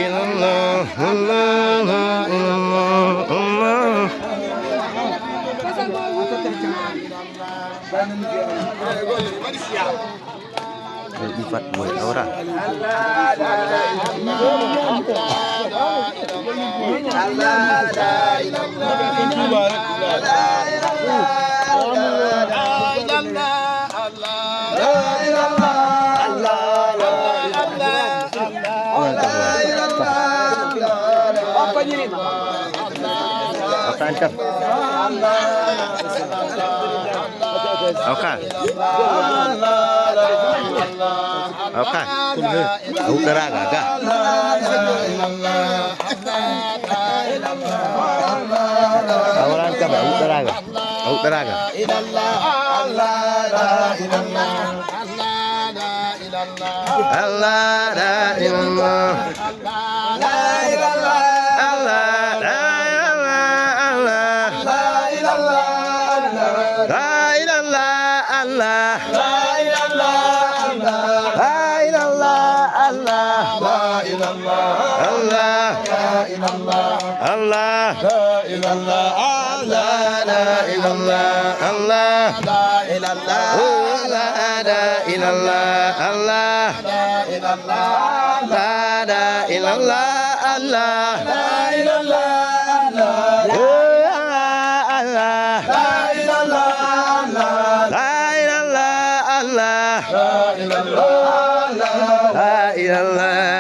illallah, Allah la illallah, Allah. Đi Phật buổi đâu ra? Tancap. Oka. Oka. Utara gaga. Awalan ka ba? Utara ga. Utara ga. Allah la ilallah. Allah la ilallah, Allah la ilallah, Allah la ilallah, Allah la ilallah, Allah la ilallah, la ilallah, Allah la ilallah, Allah la ilallah, la ilallah, Allah la ilallah, la ilallah.